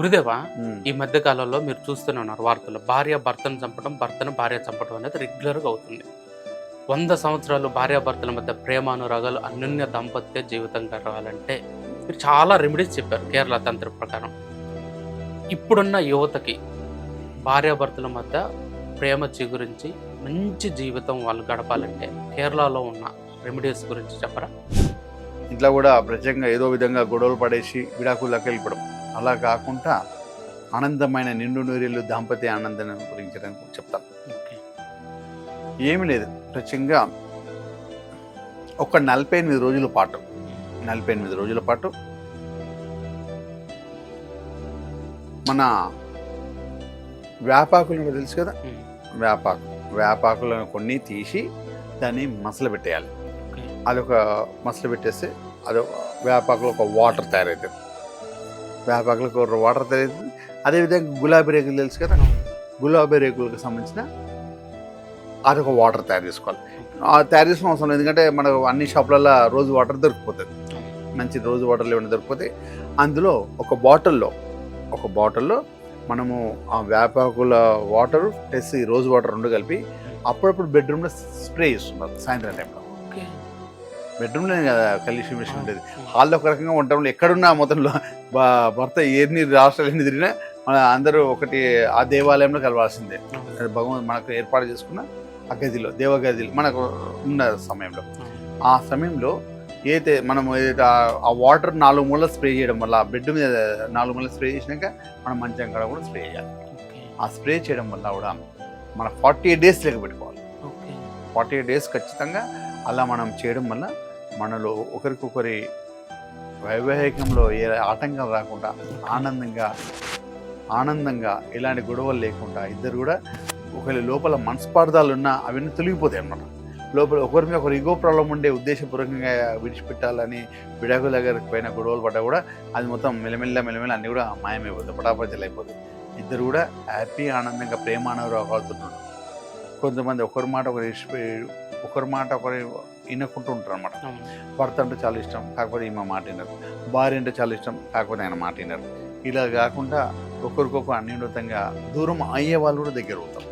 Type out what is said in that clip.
గురుదేవా, ఉమ్, ఈ మధ్య కాలంలో మీరు చూస్తూనే ఉన్నారు వార్తలు. భార్య భర్తను చంపడం, భర్తను భార్య చంపడం అనేది రెగ్యులర్గా అవుతుంది. 100 సంవత్సరాలు భార్యాభర్తల మధ్య ప్రేమానురాగాలు అన్యోన్య దాంపత్య జీవితం గడవాలంటే మీరు చాలా రెమెడీస్ చెప్పారు కేరళ తంత్ర ప్రకారం. ఇప్పుడున్న యువతకి భార్యాభర్తల మధ్య ప్రేమ చిగురించి మంచి జీవితం వాళ్ళు గడపాలంటే కేరళలో ఉన్న రెమెడీస్ గురించి చెప్పరా? ఇంట్లో కూడా ప్రత్యేకంగా ఏదో విధంగా గొడవలు పడేసి విడాకులకు వెళ్ళిపోవడం అలా కాకుండా ఆనందమైన నిండు నూరేళ్ళు దాంపత్య ఆనందం గురించి నేను చెప్తాను. ఓకే. ఏమీ లేదు, ప్రత్యేకంగా ఒక 48 రోజుల పాటు 48 రోజుల పాటు మన వేపాకులు తెలుసు కదా, వేపాకులను కొన్ని తీసి దాన్ని మసలు పెట్టేయాలి. ఓకే. అదొక మసలు పెట్టేస్తే అది వేపాకులో ఒక వాటర్ తయారవుతుంది. వేపాకులకు ఒక వాటర్ తయారవుతుంది. అదేవిధంగా గులాబీ రేకులు తెలుసు కదా, గులాబీ రేకులకు సంబంధించిన అదొక వాటర్ తయారు చేసుకోవాలి. తయారు చేసుకున్న అవసరం లేదు, ఎందుకంటే మనకు అన్ని షాపులలో రోజు వాటర్ దొరికిపోతుంది. మంచి రోజు వాటర్లు ఏమైనా దొరికిపోతే అందులో ఒక బాటిల్లో మనము ఆ వేపాకుల వాటర్ ప్లస్ ఈ రోజు వాటర్ రెండు కలిపి అప్పుడప్పుడు బెడ్రూమ్లో స్ప్రే చేస్తున్నారు. సాయంత్రం టైంలో ఓకే. బెడ్రూమ్లో కదా కలిసి మిషన్ ఉంటుంది. హాల్లో ఒక రకంగా ఉండటంలో ఎక్కడున్నా మొత్తంలో భర్త ఎన్ని రాష్ట్రాలు ఎన్ని తిరిగినా మన అందరూ ఒకటి ఆ దేవాలయంలో కలవాల్సిందే. భగవంతుడు మనకు ఏర్పాటు చేసుకున్న ఆ గదిలో దేవగదిలో మనకు ఉన్న సమయంలో ఆ సమయంలో ఏదైతే మనం ఏదైతే ఆ వాటర్ 4 మూలలు స్ప్రే చేయడం వల్ల బెడ్ మీద 4 మూలలు స్ప్రే చేసినాక మనం మంచం కాడ కూడా స్ప్రే చేయాలి. ఆ స్ప్రే చేయడం వల్ల కూడా మన 48 డేస్ లెక్క పెట్టుకోవాలి. 48 డేస్ ఖచ్చితంగా అలా మనం చేయడం వల్ల మనలో ఒకరికొకరి వైవాహికంలో ఏ ఆటంకం రాకుండా ఆనందంగా ఎలాంటి గొడవలు లేకుండా ఇద్దరు కూడా ఒకరి లోపల మనస్పార్థాలు ఉన్నా అవన్నీ తొలగిపోతాయి అన్నమాట. లోపల ఒకరి మీద ఒకరు ఈగో ప్రాబ్లం ఉండే ఉద్దేశపూర్వకంగా విడిచిపెట్టాలని విడాకుల దగ్గరికి పోయిన గొడవలు పడ్డా కూడా అది మొత్తం మెల్లమెల్ల అన్నీ కూడా మాయమైపోతుంది, పటాపంచలు అయిపోతుంది. ఇద్దరు కూడా హ్యాపీ ఆనందంగా ప్రేమానురాగాలుతున్నారు. కొంతమంది ఒకరి మాట ఒకరు వినకుంటూ ఉంటారు అన్నమాట. భర్త అంటే చాలా ఇష్టం కాకపోతే ఈమె మాట వినరు, భార్య అంటే చాలా ఇష్టం కాకపోతే ఆయన మాట వినరు. ఇలా కాకుండా ఒకరికొకరు అన్యోన్యంగా దూరం అయ్యే వాళ్ళు కూడా దగ్గర అవుతారు.